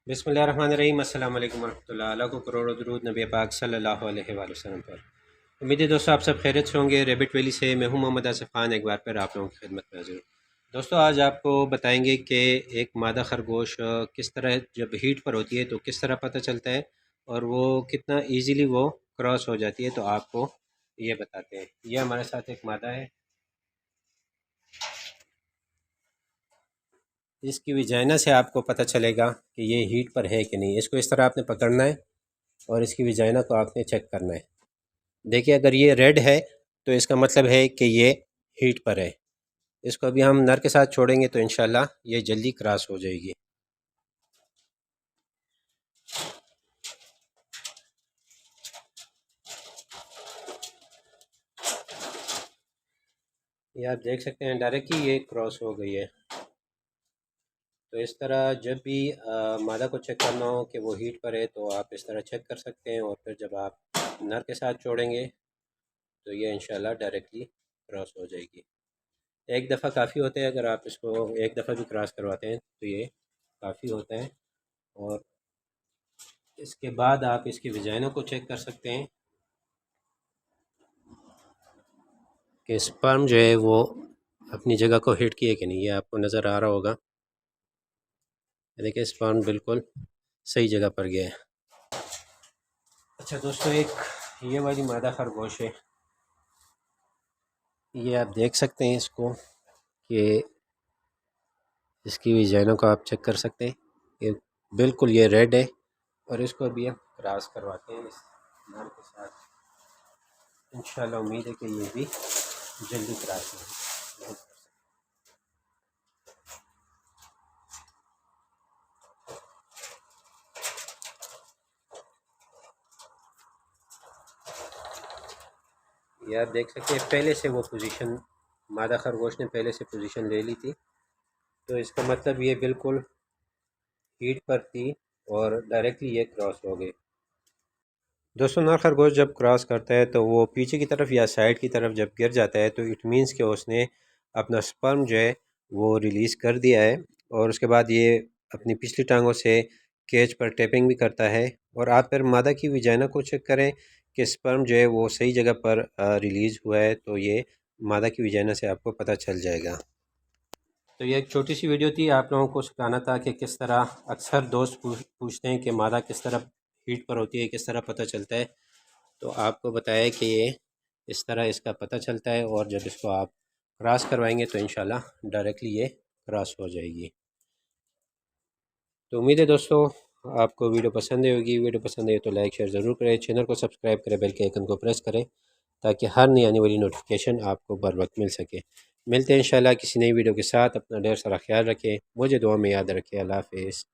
बिस्मिल्लाहिर्रहमानिर्रहीम। अस्सलाम वालेकुम रहमतुल्लाह। अल्लाह को करोड़ों दरूद नबी पाक सल्लल्लाहु अलैहि वसल्लम पर। उम्मीद है दोस्तों आप सब खैरियत से होंगे। रेबिट वैली से मैं हूं मोहम्मद आसिफ खान, एक बार फिर आप लोगों की खिदमत में हाजिर हूं। दोस्तों आज आपको बताएंगे कि एक मादा खरगोश किस तरह जब हीट पर होती है तो किस तरह पता चलता है और वो कितना ईजीली वो क्रॉस हो जाती है। तो आपको ये बताते हैं। ये हमारे साथ एक मादा है। इसकी विजाइना से आपको पता चलेगा कि ये हीट पर है कि नहीं। इसको इस तरह आपने पकड़ना है और इसकी विजाइना को आपने चेक करना है। देखिए अगर ये रेड है तो इसका मतलब है कि ये हीट पर है। इसको अभी हम नर के साथ छोड़ेंगे तो इंशाल्लाह ये जल्दी क्रॉस हो जाएगी। ये आप देख सकते हैं डायरेक्टली ये क्रॉस हो गई है। तो इस तरह जब भी मादा को चेक करना हो कि वो हीट पर है तो आप इस तरह चेक कर सकते हैं और फिर जब आप नर के साथ छोड़ेंगे तो ये इंशाल्लाह डायरेक्टली क्रॉस हो जाएगी। एक दफ़ा काफ़ी होता है, अगर आप इसको एक दफ़ा भी क्रॉस करवाते हैं तो ये काफ़ी होता है। और इसके बाद आप इसकी विजाइनों को चेक कर सकते हैं कि स्पर्म जो है वो अपनी जगह को हिट किए कि नहीं। ये आपको नज़र आ रहा होगा। देखिए स्पर्म बिल्कुल सही जगह पर गया है। अच्छा दोस्तों, एक ये वाली मादा खरगोश है। ये आप देख सकते हैं इसको कि इसकी विजाइनों को आप चेक कर सकते हैं। ये बिल्कुल ये रेड है और इसको अभी हम क्रॉस करवाते हैं इस नर के साथ। इंशाल्लाह उम्मीद है कि ये भी जल्दी क्रॉस होगी। ये आप देख सकते हैं पहले से वो पोजीशन, मादा खरगोश ने पहले से पोजीशन ले ली थी। तो इसका मतलब ये बिल्कुल हीट पर थी और डायरेक्टली ये क्रॉस हो गई। दोस्तों नर खरगोश जब क्रॉस करता है तो वो पीछे की तरफ या साइड की तरफ जब गिर जाता है तो इट मीन्स कि उसने अपना स्पर्म जो है वो रिलीज़ कर दिया है। और उसके बाद ये अपनी पिछली टांगों से केज पर टैपिंग भी करता है। और आप फिर मादा की विजाइना को चेक करें कि स्पर्म जो है वो सही जगह पर रिलीज़ हुआ है तो ये मादा की विजाइना से आपको पता चल जाएगा। तो ये एक छोटी सी वीडियो थी, आप लोगों को सिखाना था कि किस तरह अक्सर दोस्त पूछते हैं कि मादा किस तरह हीट पर होती है, किस तरह पता चलता है। तो आपको बताया कि ये इस तरह इसका पता चलता है और जब इसको आप क्रॉस करवाएंगे तो इंशाल्लाह डायरेक्टली ये क्रॉस हो जाएगी। तो उम्मीद है दोस्तों आपको वीडियो पसंद आई होगी। वीडियो पसंद आई तो लाइक शेयर ज़रूर करें, चैनल को सब्सक्राइब करें, बेल के आइकन को प्रेस करें ताकि हर नई आने वाली नोटिफिकेशन आपको बर वक्त मिल सके। मिलते हैं इंशाल्लाह किसी नई वीडियो के साथ। अपना ढेर सारा ख्याल रखें, मुझे दुआ में याद रखें। अल्लाह हाफिज़।